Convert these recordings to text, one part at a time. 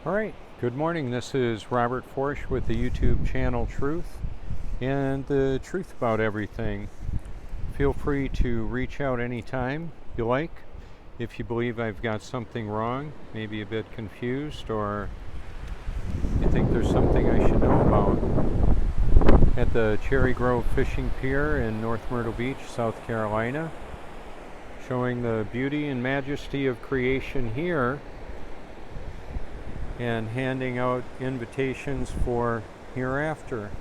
All right, good morning. This is Robert Forsch with the YouTube channel Truth and the Truth About Everything. Feel free to reach out anytime you like. If you believe I've got something wrong, maybe a bit confused, or you think there's something I should know about. At the Cherry Grove Fishing Pier in North Myrtle Beach, South Carolina, showing the beauty and majesty of creation here and handing out invitations for hereafter.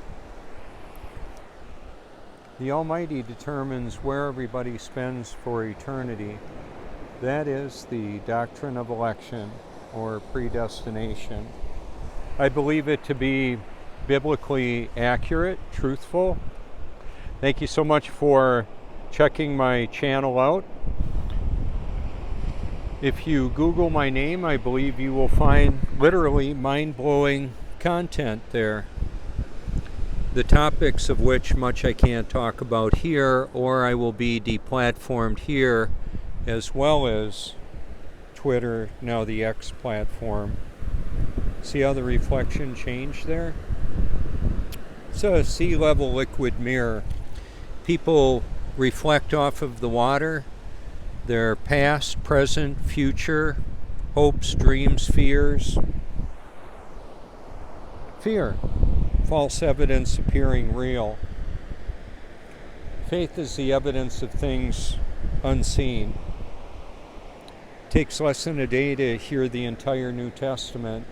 The Almighty determines where everybody spends for eternity. That is the doctrine of election or predestination. I believe it to be biblically accurate, truthful. Thank you so much for checking my channel out. If you Google my name, I believe you will find literally mind-blowing content there. The topics of which much I can't talk about here, or I will be deplatformed here, as well as Twitter, now the X platform. See how the reflection changed there? It's a sea level liquid mirror. People reflect off of the water, their past, present, future, hopes, dreams, fears. Fear, false evidence appearing real. Faith is the evidence of things unseen. It takes less than a day to hear the entire New Testament,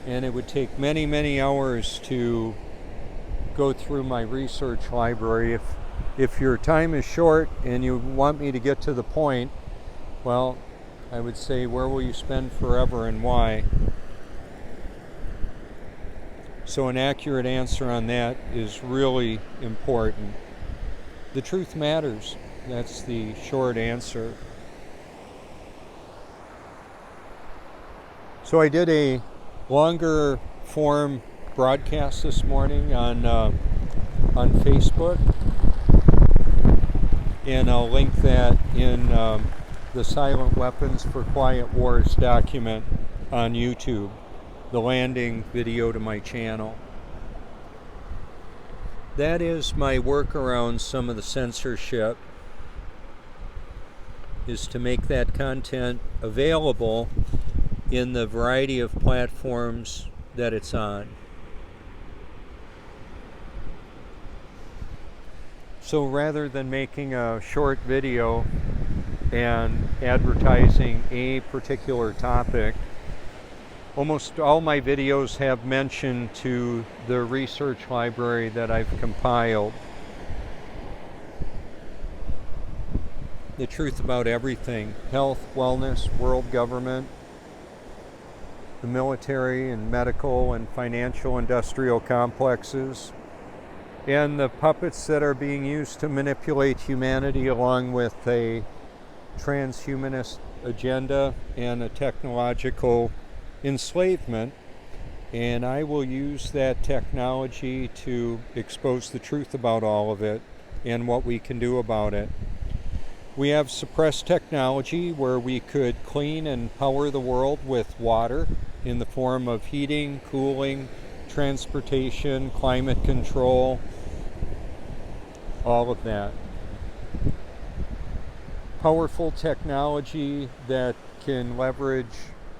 and it would take many, many hours to go through my research library. If your time is short and you want me to get to the point, well, I would say, where will you spend forever and why? So an accurate answer on that is really important. The truth matters. That's the short answer. So I did a longer form broadcast this morning on Facebook, and I'll link that in the Silent Weapons for Quiet Wars document on YouTube, the landing video to my channel. That is my work around some of the censorship, is to make that content available in the variety of platforms that it's on. So rather than making a short video and advertising a particular topic, almost all my videos have mention to the research library that I've compiled. The truth about everything: health, wellness, world government, the military and medical and financial industrial complexes, and the puppets that are being used to manipulate humanity, along with a transhumanist agenda and a technological enslavement. And I will use that technology to expose the truth about all of it and what we can do about it. We have suppressed technology where we could clean and power the world with water in the form of heating, cooling, transportation, climate control, all of that. Powerful technology that can leverage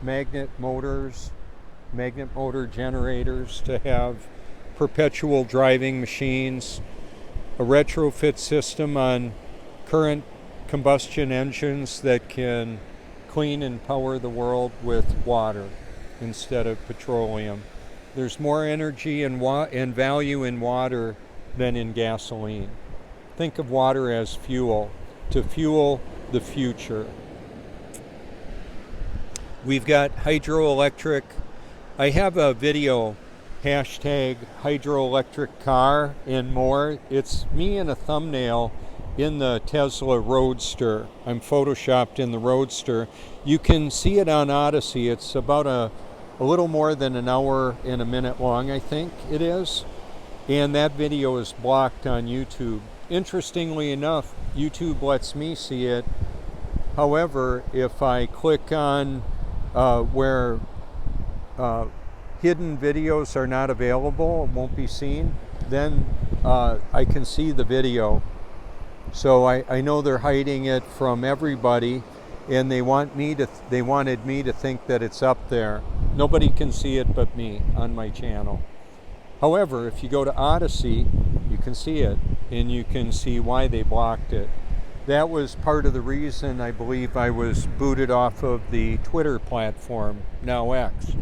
magnet motor generators to have perpetual driving machines, a retrofit system on current combustion engines that can clean and power the world with water instead of petroleum. There's more energy and value in water than in gasoline. Think of water as fuel, to fuel the future. We've got hydroelectric. I have a video, hashtag hydroelectric car and more. It's me in a thumbnail in the Tesla Roadster. I'm photoshopped in the Roadster. You can see it on Odyssey. It's about a little more than an hour and a minute long, I think it is. And that video is blocked on YouTube. Interestingly enough, YouTube lets me see it. However, if I click on where hidden videos are not available, won't be seen, then I can see the video. So I know they're hiding it from everybody, and they wanted me to think that it's up there. Nobody can see it but me on my channel. However, if you go to Odysee, you can see it, and you can see why they blocked it. That was part of the reason I believe I was booted off of the Twitter platform, now X.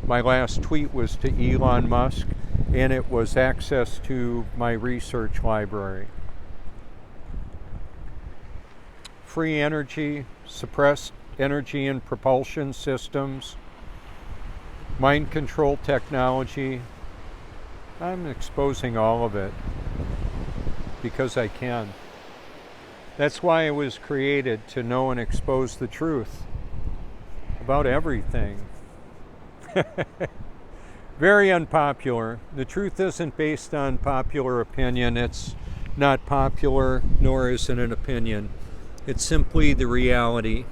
My last tweet was to Elon Musk, and it was access to my research library. Free energy, suppressed energy and propulsion systems, mind control technology. I'm exposing all of it because I can. That's why I was created, to know and expose the truth about everything. Very unpopular. The truth isn't based on popular opinion. It's not popular, nor is it an opinion. It's simply the reality.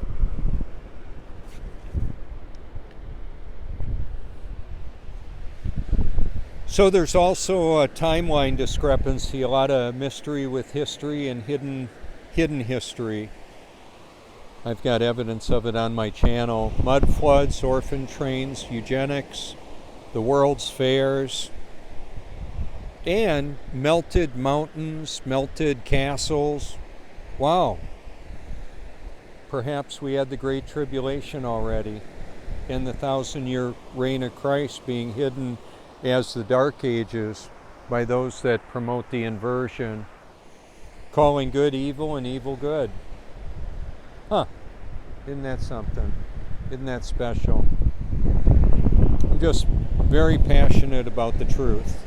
So there's also a timeline discrepancy, a lot of mystery with history and hidden history. I've got evidence of it on my channel. Mud floods, orphan trains, eugenics, the World's Fairs, and melted mountains, melted castles. Wow. Perhaps we had the Great Tribulation already, and the 1,000-year reign of Christ being hidden as the Dark Ages by those that promote the inversion, calling good evil and evil good. Huh. Isn't that something? Isn't that special? I'm just very passionate about the truth.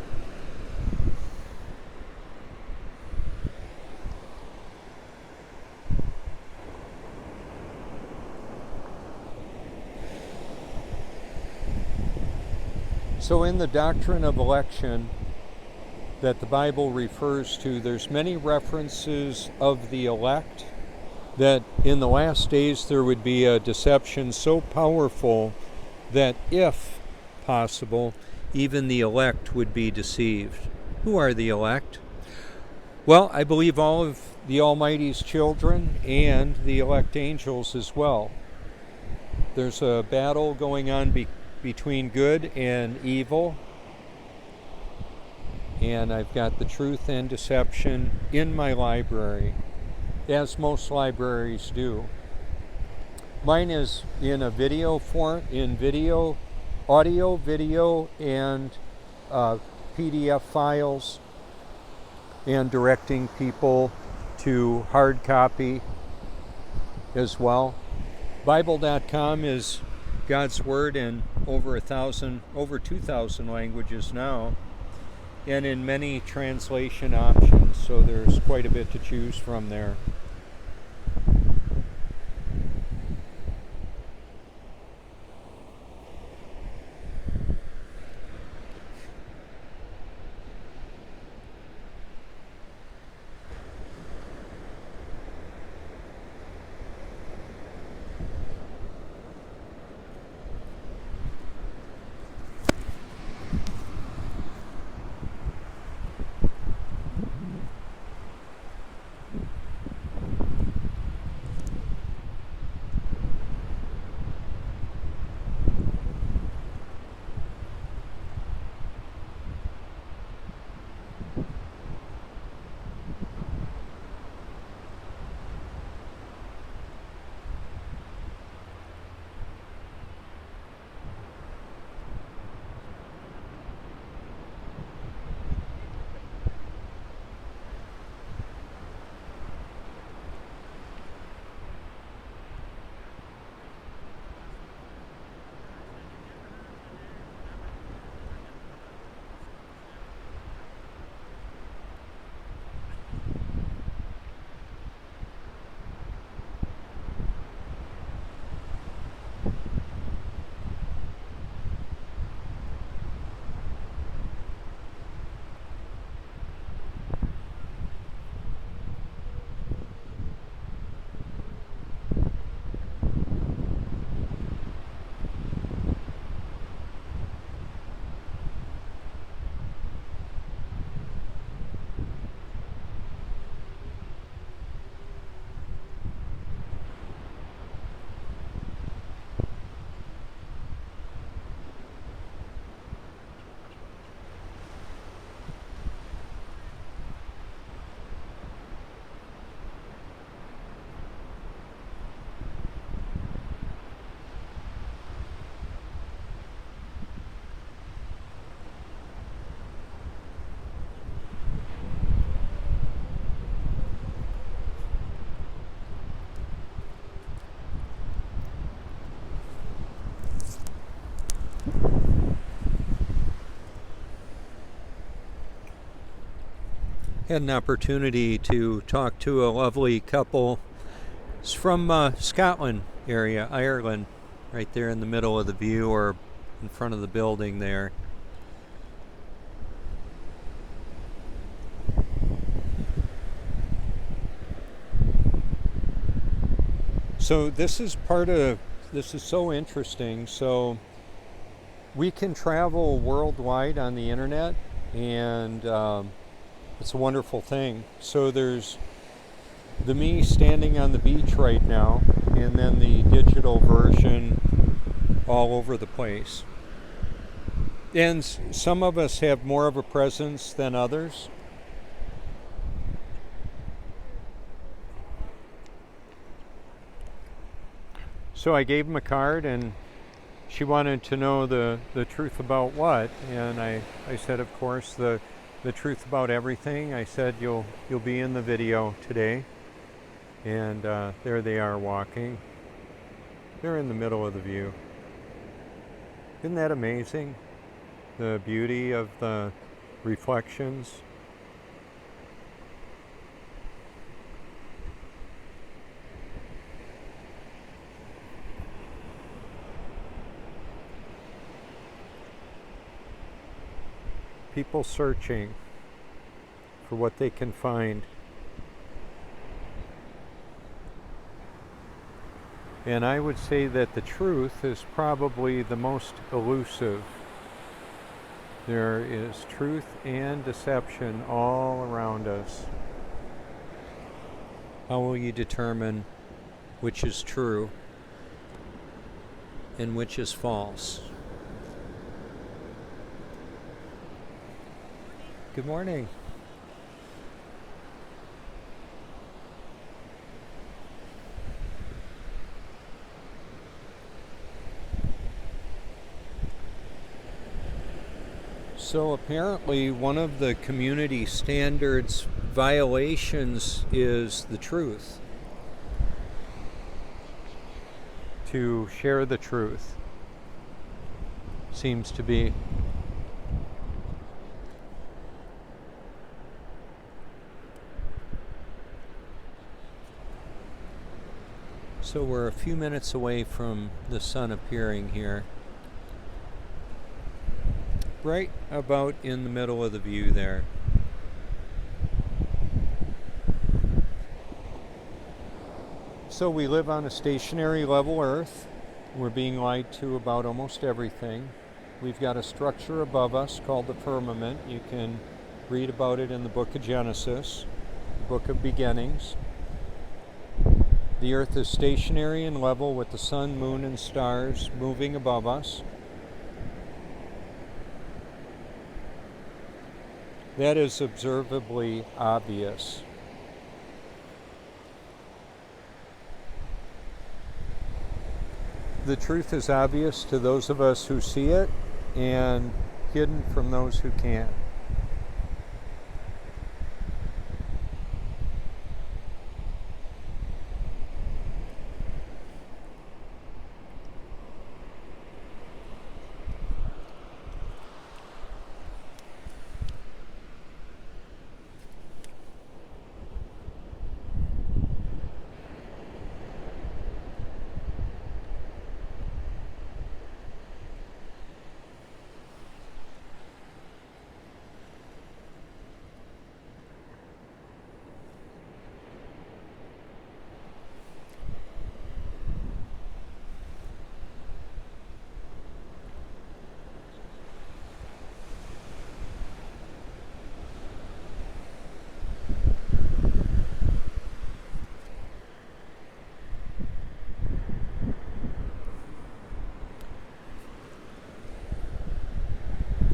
So in the doctrine of election that the Bible refers to, there's many references of the elect, that in the last days there would be a deception so powerful that, if possible, even the elect would be deceived. Who are the elect? Well, I believe all of the Almighty's children and the elect angels as well. There's a battle going on between good and evil, and I've got the truth and deception in my library, as most libraries do. Mine is in a video form, in video, audio, video, and PDF files, and directing people to hard copy as well. Bible.com is God's Word in over 2,000 languages now, and in many translation options, so there's quite a bit to choose from there. Had an opportunity to talk to a lovely couple. It's from Scotland area, Ireland, right there in the middle of the view or in front of the building there. So this is so interesting. So we can travel worldwide on the internet, and it's a wonderful thing. So there's the me standing on the beach right now, and then the digital version all over the place. And some of us have more of a presence than others. So I gave him a card, and she wanted to know the truth about what, and I said, of course, the truth about everything. I said, you'll be in the video today. And there they are walking. They're in the middle of the view. Isn't that amazing? The beauty of the reflections. People searching for what they can find. And I would say that the truth is probably the most elusive. There is truth and deception all around us. How will you determine which is true and which is false? Good morning. So apparently one of the community standards violations is the truth. To share the truth seems to be. So we're a few minutes away from the sun appearing here. Right about in the middle of the view there. So we live on a stationary level Earth. We're being lied to about almost everything. We've got a structure above us called the firmament. You can read about it in the book of Genesis, the book of beginnings. The Earth is stationary and level with the sun, moon, and stars moving above us. That is observably obvious. The truth is obvious to those of us who see it and hidden from those who can't.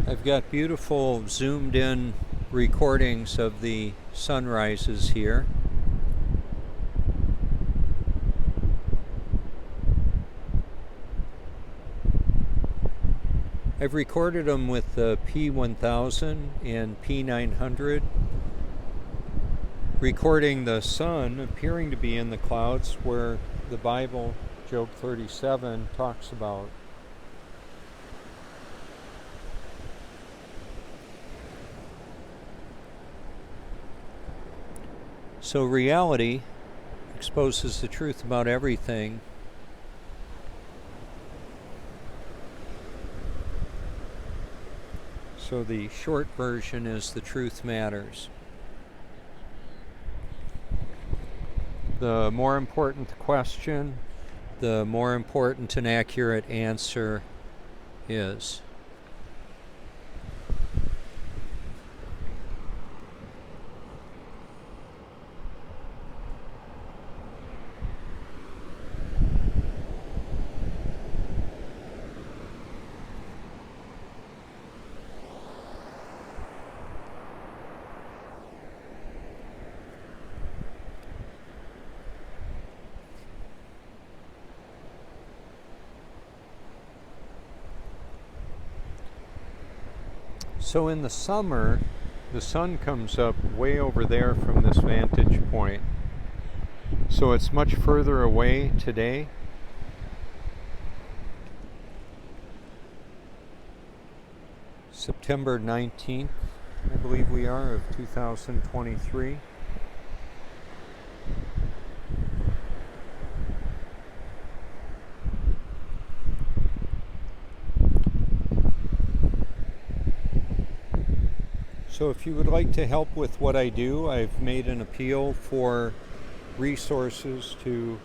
I've got beautiful zoomed in recordings of the sunrises here. I've recorded them with the P1000 and P900, recording the sun appearing to be in the clouds where the Bible, Job 37, talks about. So reality exposes the truth about everything. So the short version is the truth matters. The more important the question, the more important an accurate answer is. So in the summer, the sun comes up way over there from this vantage point. So it's much further away today. September 19th, I believe we are, of 2023. So if you would like to help with what I do, I've made an appeal for resources to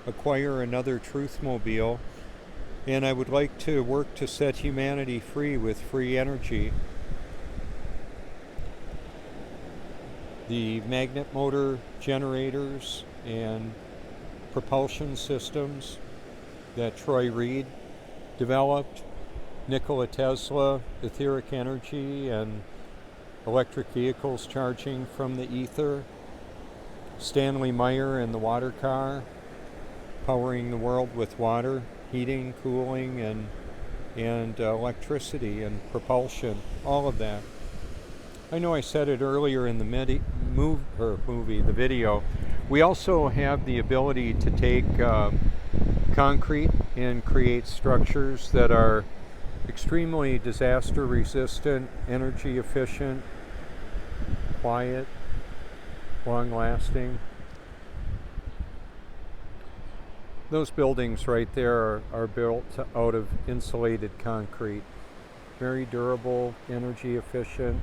acquire another Truthmobile, and I would like to work to set humanity free with free energy. The magnet motor generators and propulsion systems that Troy Reed developed, Nikola Tesla, etheric energy, and electric vehicles charging from the ether, Stanley Meyer and the water car, powering the world with water, heating, cooling, and electricity and propulsion, all of that. I know I said it earlier in the the video. We also have the ability to take concrete and create structures that are extremely disaster resistant, energy efficient, quiet, long lasting. Those buildings right there are built out of insulated concrete. Very durable, energy efficient.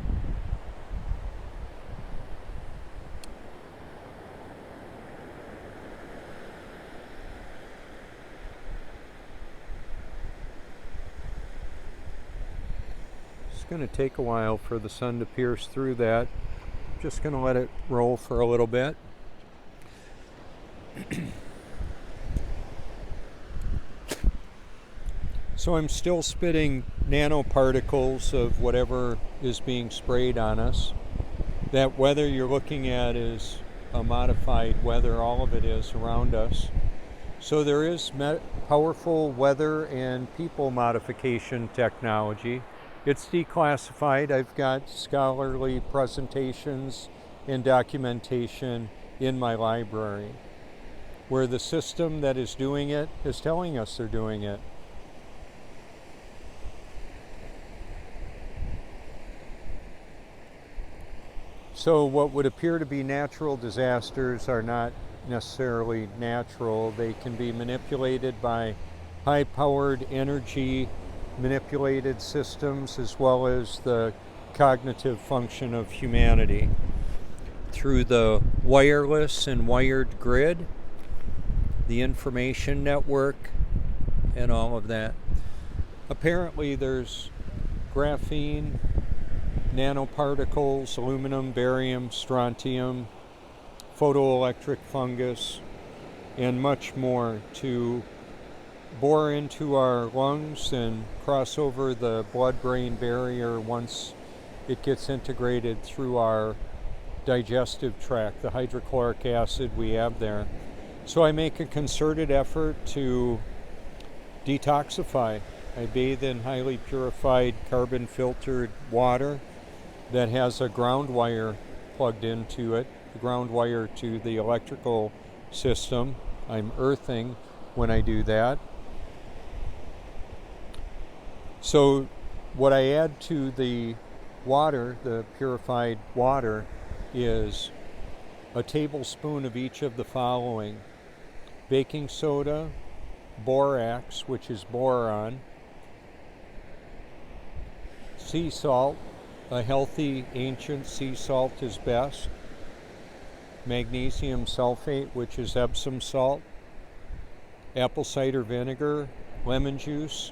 Going to take a while for the sun to pierce through that. Just going to let it roll for a little bit. So I'm still spitting nanoparticles of whatever is being sprayed on us. That weather you're looking at is a modified weather, all of it is around us. So there is powerful weather and people modification technology. It's declassified. I've got scholarly presentations and documentation in my library where the system that is doing it is telling us they're doing it. So what would appear to be natural disasters are not necessarily natural. They can be manipulated by high-powered energy manipulated systems, as well as the cognitive function of humanity through the wireless and wired grid, the information network, and all of that. Apparently there's graphene, nanoparticles, aluminum, barium, strontium, photoelectric fungus, and much more to bore into our lungs and cross over the blood-brain barrier once it gets integrated through our digestive tract, the hydrochloric acid we have there. So I make a concerted effort to detoxify. I bathe in highly purified carbon-filtered water that has a ground wire plugged into it, the ground wire to the electrical system. I'm earthing when I do that. So what I add to the water, the purified water, is a tablespoon of each of the following: baking soda, borax, which is boron, sea salt, a healthy ancient sea salt is best, magnesium sulfate, which is Epsom salt, apple cider vinegar, lemon juice,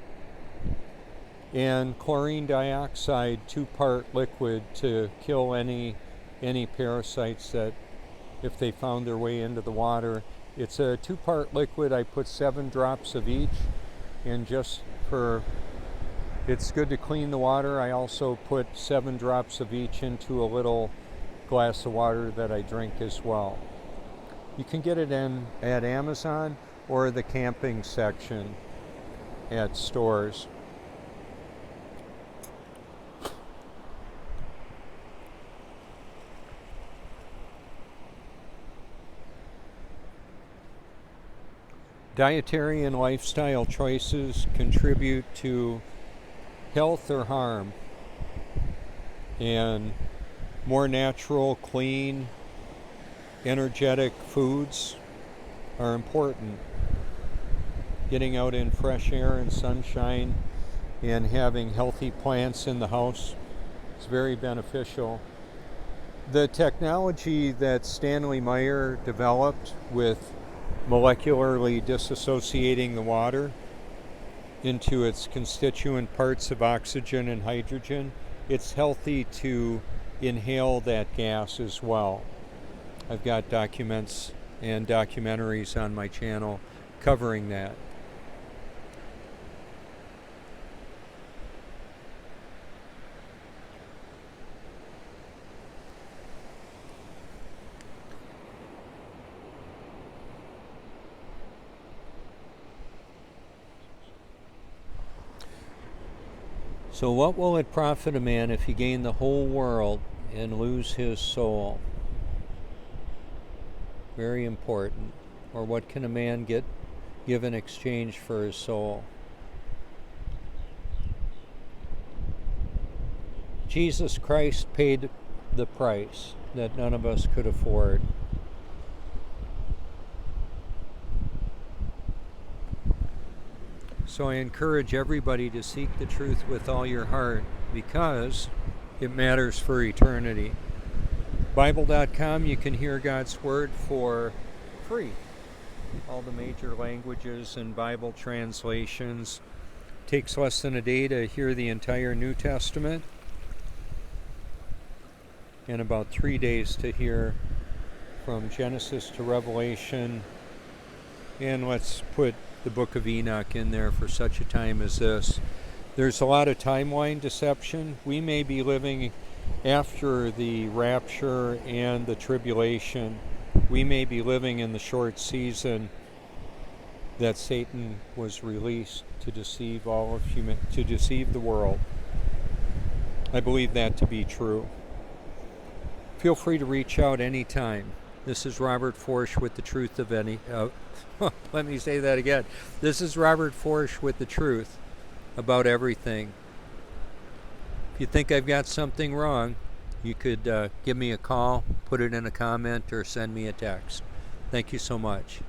and chlorine dioxide 2-part liquid to kill any parasites that, if they found their way into the water. It's a 2-part liquid. I put 7 drops of each, and it's good to clean the water. I also put 7 drops of each into a little glass of water that I drink as well. You can get it at Amazon or the camping section at stores. Dietary and lifestyle choices contribute to health or harm, and more natural, clean, energetic foods are important. Getting out in fresh air and sunshine and having healthy plants in the house is very beneficial. The technology that Stanley Meyer developed with molecularly disassociating the water into its constituent parts of oxygen and hydrogen, it's healthy to inhale that gas as well. I've got documents and documentaries on my channel covering that. So what will it profit a man if he gain the whole world and lose his soul? Very important. Or what can a man give in exchange for his soul? Jesus Christ paid the price that none of us could afford. So I encourage everybody to seek the truth with all your heart, because it matters for eternity. Bible.com, you can hear God's Word for free. All the major languages and Bible translations. Takes less than a day to hear the entire New Testament, and about 3 days to hear from Genesis to Revelation. And let's put the book of Enoch in there for such a time as this. There's a lot of timeline deception. We may be living after the rapture and the tribulation. We may be living in the short season that Satan was released to deceive to deceive the world. I believe that to be true. Feel free to reach out anytime. This is Robert Forsch with the truth of let me say that again. This is Robert Forsch with the truth about everything. If you think I've got something wrong, you could give me a call, put it in a comment, or send me a text. Thank you so much.